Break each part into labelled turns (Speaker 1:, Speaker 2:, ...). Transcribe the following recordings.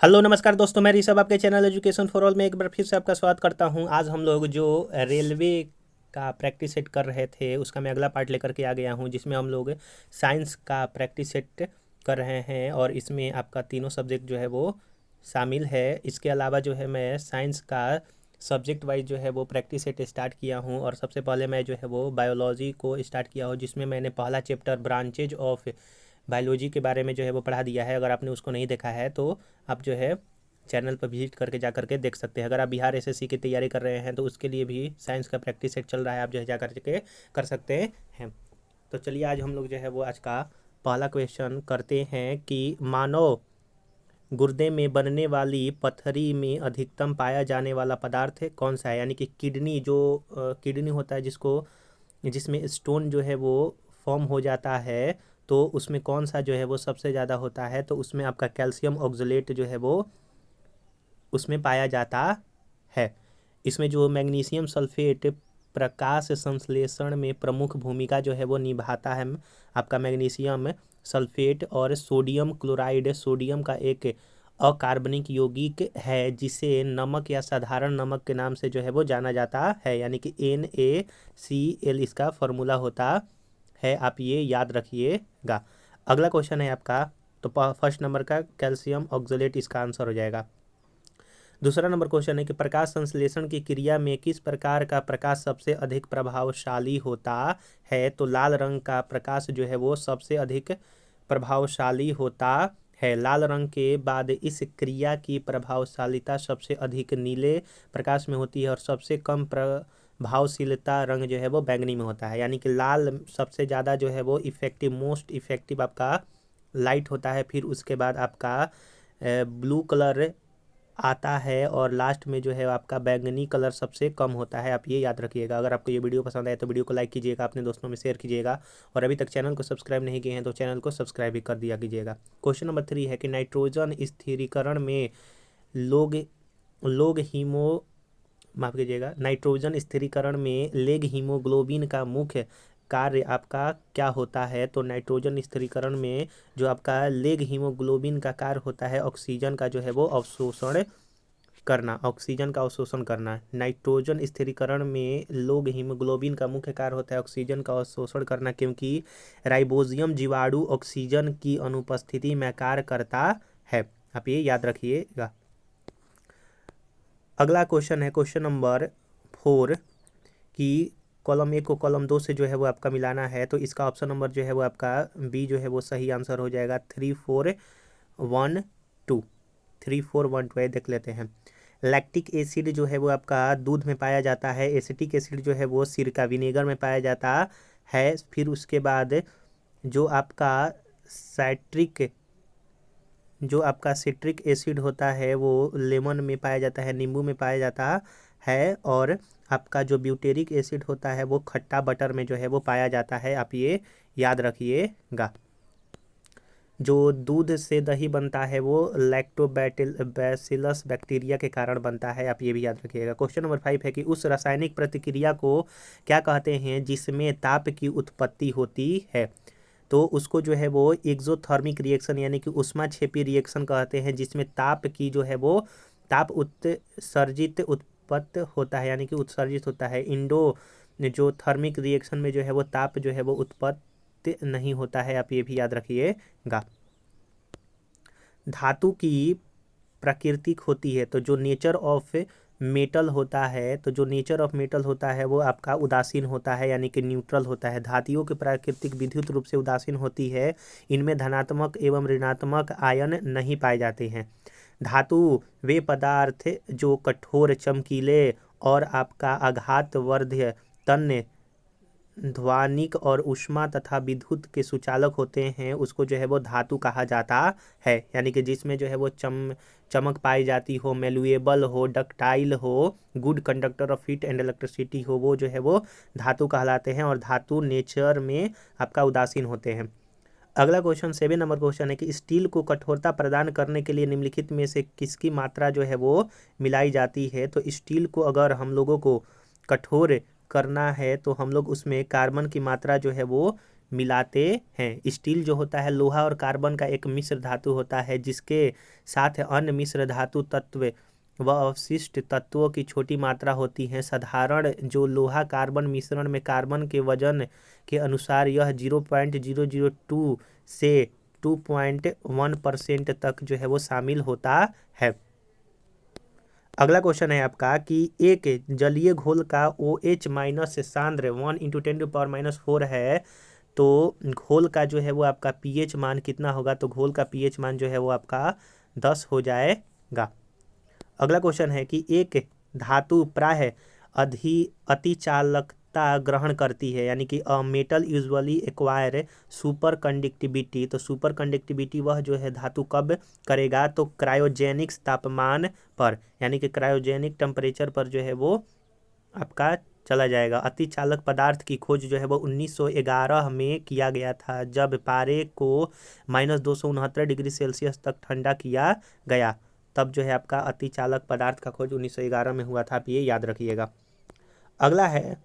Speaker 1: Hello नमस्कार दोस्तों, मैं ऋषभ आपके चैनल एजुकेशन फॉर ऑल में एक बार फिर से आपका स्वागत करता हूं। आज हम लोग जो रेलवे का प्रैक्टिस सेट कर रहे थे उसका मैं अगला पार्ट लेकर के आ गया हूं, जिसमें हम लोग साइंस का प्रैक्टिस सेट कर रहे हैं और इसमें आपका तीनों सब्जेक्ट जो है वो शामिल है। इसके अलावा जो है मैं साइंस का सब्जेक्ट वाइज जो है वो प्रैक्टिस सेट स्टार्ट किया हूँ और सबसे पहले मैं जो है वो बायोलॉजी को स्टार्ट किया हूँ, जिसमें मैंने पहला चैप्टर ब्रांचेज ऑफ बायोलॉजी के बारे में जो है वो पढ़ा दिया है। अगर आपने उसको नहीं देखा है तो आप जो है चैनल पर विजिट करके जा करके देख सकते हैं। अगर आप बिहार एसएससी की तैयारी कर रहे हैं तो उसके लिए भी साइंस का प्रैक्टिस सेट चल रहा है, आप जो है जा करके कर सकते हैं। तो चलिए आज हम लोग जो है वो आज का पहला क्वेश्चन करते हैं कि मानव गुर्दे में बनने वाली पथरी में अधिकतम पाया जाने वाला पदार्थ है कौन सा है। यानी कि किडनी जो किडनी होता है जिसमें स्टोन जो है वो फॉर्म हो जाता है, तो उसमें कौन सा जो है वो सबसे ज़्यादा होता है। तो उसमें आपका कैल्शियम ऑक्सलेट जो है वो उसमें पाया जाता है। इसमें जो मैग्नीशियम सल्फेट प्रकाश संश्लेषण में प्रमुख भूमिका जो है वो निभाता है। आपका मैग्नीशियम सल्फेट और सोडियम क्लोराइड सोडियम का एक अकार्बनिक यौगिक है, जिसे नमक या साधारण नमक के नाम से जो है वो जाना जाता है। यानी कि NaCl इसका फॉर्मूला होता है, आप ये याद रखिएगा। अगला क्वेश्चन है आपका, तो फर्स्ट नंबर का कैल्शियम ऑक्सलेट इसका आंसर हो जाएगा। दूसरा नंबर क्वेश्चन है कि प्रकाश संश्लेषण की क्रिया में किस प्रकार का प्रकाश सबसे अधिक प्रभावशाली होता है। तो लाल रंग का प्रकाश जो है वो सबसे अधिक प्रभावशाली होता है। लाल रंग के बाद इस क्रिया की प्रभावशालिता सबसे अधिक नीले प्रकाश में होती है और सबसे कम प्रभावशीलता रंग जो है वो बैंगनी में होता है। यानी कि लाल सबसे ज़्यादा जो है वो इफेक्टिव, मोस्ट इफेक्टिव आपका लाइट होता है, फिर उसके बाद आपका ब्लू कलर आता है और लास्ट में जो है आपका बैंगनी कलर सबसे कम होता है। आप ये याद रखिएगा। अगर आपको ये वीडियो पसंद आए तो वीडियो को लाइक कीजिएगा, अपने दोस्तों में शेयर कीजिएगा और अभी तक चैनल को सब्सक्राइब नहीं किए हैं तो चैनल को सब्सक्राइब भी कर दिया कीजिएगा। क्वेश्चन नंबर 3 है कि नाइट्रोजन स्थिरीकरण में लोग लोग हीमो माफ कीजिएगा नाइट्रोजन स्थिरीकरण में लेग हीमोग्लोबिन का मुख्य कार्य आपका क्या होता है। तो नाइट्रोजन स्थिरीकरण में जो आपका लेग हीमोग्लोबिन का कार्य होता है ऑक्सीजन का जो है वो अवशोषण करना, ऑक्सीजन का अवशोषण करना। नाइट्रोजन स्थिरीकरण में लोग हीमोग्लोबिन का मुख्य कार्य होता है ऑक्सीजन का अवशोषण करना, क्योंकि राइबोजियम जीवाणु ऑक्सीजन की अनुपस्थिति में कार्य करता है। आप ये याद रखिएगा। अगला क्वेश्चन है क्वेश्चन नंबर 4 कि कॉलम 1 को कॉलम 2 से जो है वो आपका मिलाना है। तो इसका ऑप्शन नंबर जो है वो आपका बी जो है वो सही आंसर हो जाएगा। 3 4 1 2 3 4 1 2 देख लेते हैं। लैक्टिक एसिड जो है वो आपका दूध में पाया जाता है। एसिटिक एसिड जो है वो सिरका विनेगर में पाया जाता है। फिर उसके बाद जो आपका साइट्रिक जो आपका सिट्रिक एसिड होता है वो लेमन में पाया जाता है, नींबू में पाया जाता है। और आपका जो ब्यूटेरिक एसिड होता है वो खट्टा बटर में जो है वो पाया जाता है। आप ये याद रखिएगा। जो दूध से दही बनता है वो लैक्टोबैसिलस बैक्टीरिया के कारण बनता है। आप ये भी याद रखिएगा। क्वेश्चन नंबर 5 है कि उस रासायनिक प्रतिक्रिया को क्या कहते हैं जिसमें ताप की उत्पत्ति होती है। तो उसको जो है वो एक्सोथर्मिक रिएक्शन यानी कि ऊष्माक्षेपी रिएक्शन कहते हैं, जिसमें ताप की जो है वो ताप उत्सर्जित उत्पत्त होता है, यानी कि उत्सर्जित होता है। इंडो जो थर्मिक रिएक्शन में जो है वो ताप जो है वो उत्पत्ति नहीं होता है। आप ये भी याद रखिएगा। धातु की प्राकृतिक होती है, तो जो नेचर ऑफ मेटल होता है, तो जो नेचर ऑफ मेटल होता है वो आपका उदासीन होता है, यानी कि न्यूट्रल होता है। धातुओं की प्राकृतिक विद्युत रूप से उदासीन होती है। इनमें धनात्मक एवं ऋणात्मक आयन नहीं पाए जाते हैं। धातु वे पदार्थ जो कठोर, चमकीले और आपका आघातवर्ध्य, तन्य, ध्वनिक और ऊष्मा तथा विद्युत के सुचालक होते हैं, उसको जो है वो धातु कहा जाता है। यानी कि जिसमें जो है वो चमक पाई जाती हो, मेलुएबल हो, डक्टाइल हो, good conductor of heat and electricity हो, वो जो है वो धातु कहलाते हैं। और धातु नेचर में आपका उदासीन होते हैं। अगला क्वेश्चन 7 नंबर क्वेश्चन है कि स्टील को कठोरता प्रदान करने के लिए निम्नलिखित में से किसकी मात्रा जो है वो मिलाई जाती है। तो स्टील को अगर हम लोगों को कठोर करना है तो हम लोग उसमें कार्बन की मात्रा जो है वो मिलाते हैं। स्टील जो होता है लोहा और कार्बन का एक मिश्र धातु होता है जिसके साथ अन्य मिश्र धातु तत्व व अवशिष्ट तत्वों की छोटी मात्रा होती है। साधारण जो लोहा कार्बन मिश्रण में कार्बन के वजन के अनुसार यह 0.002 से 2.1% तक जो है वो शामिल होता है। अगला क्वेश्चन है आपका कि एक जलीय घोल का OH माइनस सांद्र 1 × 10⁻⁴ है, तो घोल का जो है वो आपका pH मान कितना होगा? तो घोल का pH मान जो है वो आपका 10 हो जाएगा। अगला क्वेश्चन है कि एक धातु प्रायः अतिचालकता ग्रहण करती है, यानी कि a metal usually acquire super conductivity. तो सुपर कंडक्टिविटी वह जो है धातु कब करेगा? तो क्रायोजेनिक्स तापमान पर, यानी कि क्रायोजेनिक टेम्परेचर पर जो है वो आपका चला जाएगा। अतिचालक पदार्थ की खोज जो है वो 1911 में किया गया था, जब पारे को -269 डिग्री सेल्सियस तक ठंडा किया गया। तब जो है आपका अतिचालक पदार्थ का खोज 1911 में हुआ था, आप ये याद रखिएगा। अगला है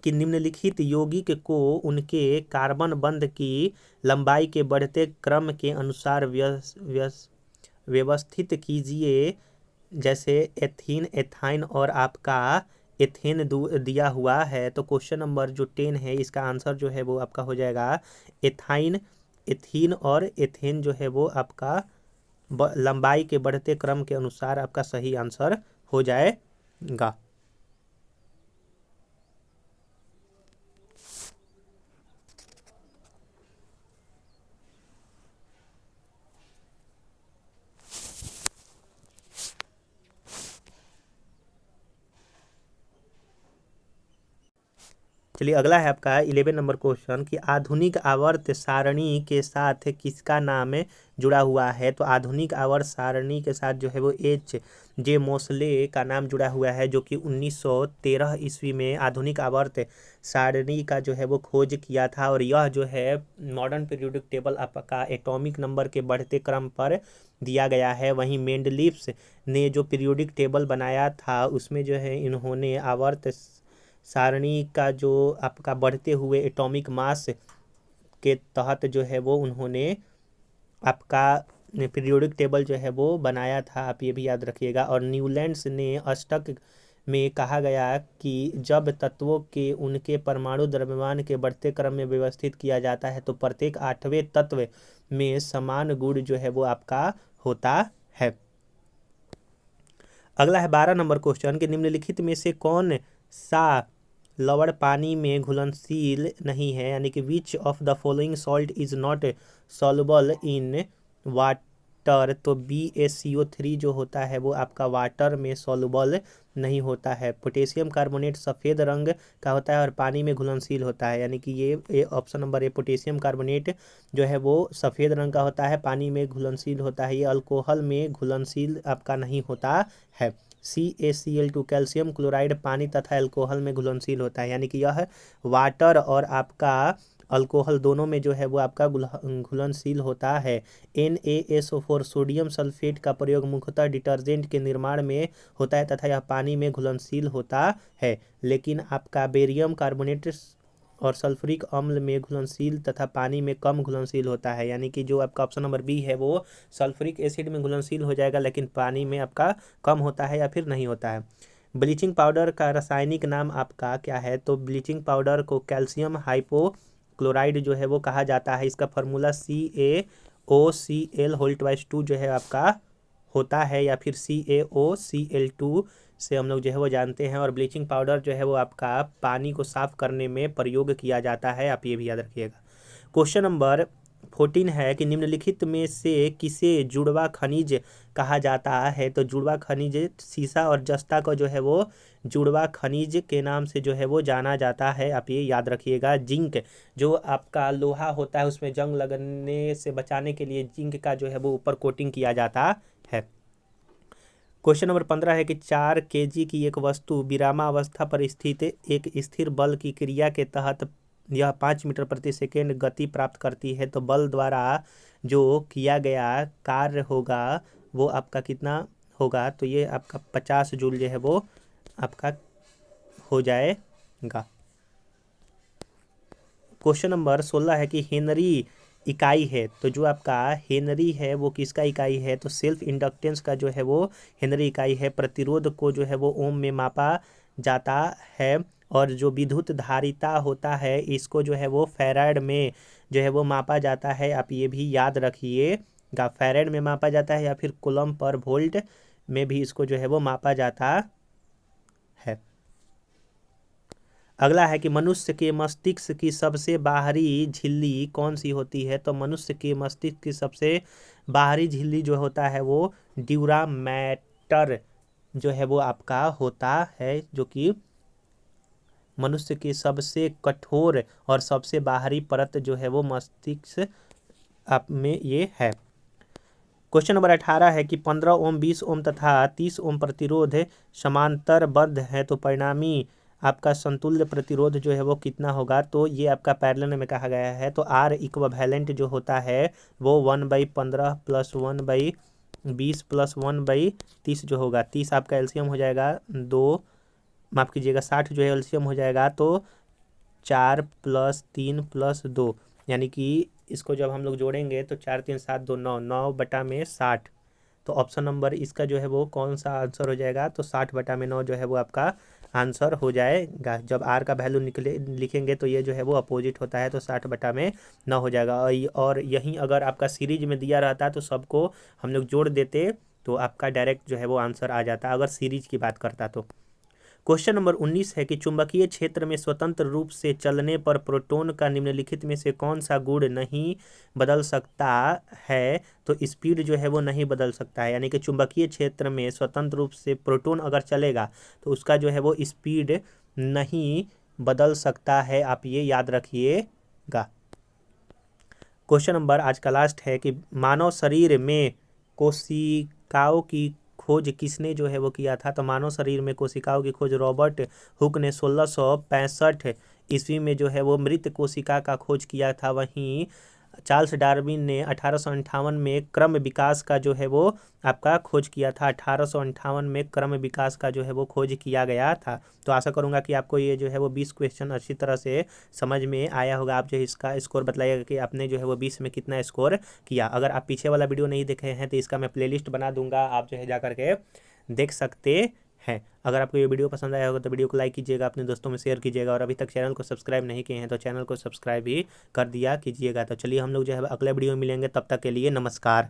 Speaker 1: कि निम्नलिखित यौगिक को उनके कार्बन बंध की लंबाई के बढ़ते क्रम के अनुसार व्यवस्थित कीजिए। जैसे एथीन, एथाइन और आपका एथेन दिया हुआ है। तो क्वेश्चन नंबर जो 10 है इसका आंसर जो है वो आपका हो जाएगा एथाइन, एथीन और एथेन जो है वो आपका लंबाई के बढ़ते क्रम के अनुसार आपका सही आंसर हो जाएगा। चलिए अगला है आपका 11 नंबर क्वेश्चन कि आधुनिक आवर्त सारणी के साथ किसका नाम जुड़ा हुआ है? तो आधुनिक आवर्त सारणी के साथ जो है वो H.J. मोसले का नाम जुड़ा हुआ है, जो कि 1913 ईस्वी में आधुनिक आवर्त सारणी का जो है वो खोज किया था। और यह जो है मॉडर्न पीरियोडिक टेबल आपका एटॉमिक नंबर के बढ़ते क्रम पर दिया गया है। वहीं मेंडलीव्स ने जो पीरियोडिक टेबल बनाया था उसमें जो है इन्होंने आवर्त सारणी का जो आपका बढ़ते हुए एटॉमिक मास के तहत जो है वो उन्होंने आपका पीरियोडिक टेबल जो है वो बनाया था, आप ये भी याद रखिएगा। और न्यूलैंड्स ने अष्टक में कहा गया कि जब तत्वों के उनके परमाणु द्रव्यमान के बढ़ते क्रम में व्यवस्थित किया जाता है तो प्रत्येक 8वें तत्व में समान गुण जो है वो आपका होता है। अगला है 12 नंबर क्वेश्चन कि निम्नलिखित में से कौन सा लवण पानी में घुलनशील नहीं है? यानी कि which of the following salt is not soluble in water. तो BaCO3 जो होता है वो आपका वाटर में सॉल्युबल नहीं होता है। पोटेशियम कार्बोनेट सफ़ेद रंग का होता है और पानी में घुलनशील होता है, यानी कि ये option number A potassium carbonate जो है वो सफ़ेद रंग का होता है, पानी में घुलनशील होता है। ये अल्कोहल में घुलनशील आपका नहीं होता है। CaCl2 कैल्शियम क्लोराइड पानी तथा अल्कोहल में घुलनशील होता है, यानी कि यह वाटर और आपका अल्कोहल दोनों में जो है वो आपका घुलनशील होता है। NaSO4 सोडियम सल्फेट का प्रयोग मुख्यतः डिटर्जेंट के निर्माण में होता है तथा यह पानी में घुलनशील होता है, लेकिन आपका बेरियम कार्बोनेट और सल्फ्यूरिक अम्ल में घुलनशील तथा पानी में कम घुलनशील होता है। यानी कि जो आपका ऑप्शन नंबर बी है वो सल्फ्यूरिक एसिड में घुलनशील हो जाएगा, लेकिन पानी में आपका कम होता है या फिर नहीं होता है। ब्लीचिंग पाउडर का रासायनिक नाम आपका क्या है? तो ब्लीचिंग पाउडर को कैल्शियम हाइपोक्लोराइड जो है वो कहा जाता है। इसका फार्मूला CaOCl2 जो है आपका होता है, या फिर CaOCl2 से हम लोग जो है वो जानते हैं। और ब्लीचिंग पाउडर जो है वो आपका पानी को साफ करने में प्रयोग किया जाता है, आप ये भी याद रखिएगा। क्वेश्चन नंबर 14 है कि निम्नलिखित में से किसे जुड़वा खनिज कहा जाता है? तो जुड़वा खनिज सीसा और जस्ता को जो है वो जुड़वा खनिज के नाम से जो है वो जाना जाता है, आप ये याद रखिएगा। जिंक जो आपका लोहा होता है उसमें जंग लगने से बचाने के लिए जिंक का जो है वो ऊपर कोटिंग किया जाता है। क्वेश्चन नंबर 15 है कि 4 kg की एक वस्तु विरामावस्था पर स्थित एक स्थिर बल की क्रिया के तहत यह 5 मीटर प्रति सेकेंड गति प्राप्त करती है, तो बल द्वारा जो किया गया कार्य होगा वो आपका कितना होगा? तो ये आपका 50 जूल जो है वो आपका हो जाएगा। क्वेश्चन नंबर 16 है कि हेनरी इकाई है, तो जो आपका हेनरी है वो किसका इकाई है, तो सेल्फ इंडक्टेंस का जो है वो हेनरी इकाई है। प्रतिरोध को जो है वो ओम में मापा जाता है, और जो विद्युत धारिता होता है इसको जो है वो फैराड में जो है वो मापा जाता है। आप ये भी याद रखिएगा, फैराड में मापा जाता है या फिर कूलम पर वोल्ट में भी इसको जो है वो मापा जाता है। अगला है कि मनुष्य के मस्तिष्क की सबसे बाहरी झिल्ली कौन सी होती है, तो मनुष्य के मस्तिष्क की सबसे बाहरी झिल्ली जो होता है वो ड्यूरा मैटर जो है वो आपका होता है, जो कि मनुष्य की सबसे कठोर और सबसे बाहरी परत जो है वो मस्तिष्क आप में ये है। क्वेश्चन नंबर 18 है कि 15 ओम 20 ओम तथा 30 ओम प्रतिरोध समांतरबद्ध है, तो परिणामी आपका संतुल्य प्रतिरोध जो है वो कितना होगा, तो ये आपका पैरेलल में कहा गया है। तो आर इक्विवेलेंट जो होता है वो 1/15 प्लस 1/20 प्लस 1/30 जो होगा। 30 आपका एलसीएम हो जाएगा 2, माफ़ कीजिएगा 60 जो है एलसीएम हो जाएगा तो 4 प्लस 3 प्लस 2, यानी कि इसको जब हम लोग जोड़ेंगे तो 4 3 7 2 9, 9/60। तो ऑप्शन नंबर इसका जो है वो कौन सा आंसर हो जाएगा, तो 60/9 जो है वो आपका आंसर हो जाएगा। जब आर का वैल्यू निकले लिखेंगे तो ये जो है वो अपोजिट होता है, तो 60/9 हो जाएगा। और यहीं अगर आपका सीरीज में दिया रहता तो सबको हम लोग जोड़ देते तो आपका डायरेक्ट जो है वो आंसर आ जाता, अगर सीरीज की बात करता तो। क्वेश्चन नंबर 19 है कि चुंबकीय क्षेत्र में स्वतंत्र रूप से चलने पर प्रोटॉन का निम्नलिखित में से कौन सा गुण नहीं बदल सकता है, तो स्पीड जो है वो नहीं बदल सकता है। यानी कि चुंबकीय क्षेत्र में स्वतंत्र रूप से प्रोटॉन अगर चलेगा तो उसका जो है वो स्पीड नहीं बदल सकता है, आप ये याद रखिएगा। क्वेश्चन नंबर आज का लास्ट है कि मानव शरीर में कोशिकाओं की खोज किसने जो है वो किया था, तो मानव शरीर में कोशिकाओं की खोज रॉबर्ट हुक ने 1665 ईस्वी में जो है वो मृत कोशिका का खोज किया था। वहीं चार्ल्स डार्विन ने 1858 में क्रम विकास का जो है वो आपका खोज किया था। 1858 में क्रम विकास का जो है वो खोज किया गया था। तो आशा करूंगा कि आपको ये जो है वो 20 क्वेश्चन अच्छी तरह से समझ में आया होगा। आप जो है इसका स्कोर बताइएगा कि आपने जो है वो 20 में कितना स्कोर किया। अगर आप पीछे वाला वीडियो नहीं देखे हैं तो इसका मैं प्लेलिस्ट बना दूंगा, आप जो है जा करके देख सकते हैं। अगर आपको ये वीडियो पसंद आया होगा तो वीडियो को लाइक कीजिएगा, अपने दोस्तों में शेयर कीजिएगा, और अभी तक चैनल को सब्सक्राइब नहीं किए हैं तो चैनल को सब्सक्राइब भी कर दिया कीजिएगा। तो चलिए हम लोग जो है अगले वीडियो में मिलेंगे, तब तक के लिए नमस्कार।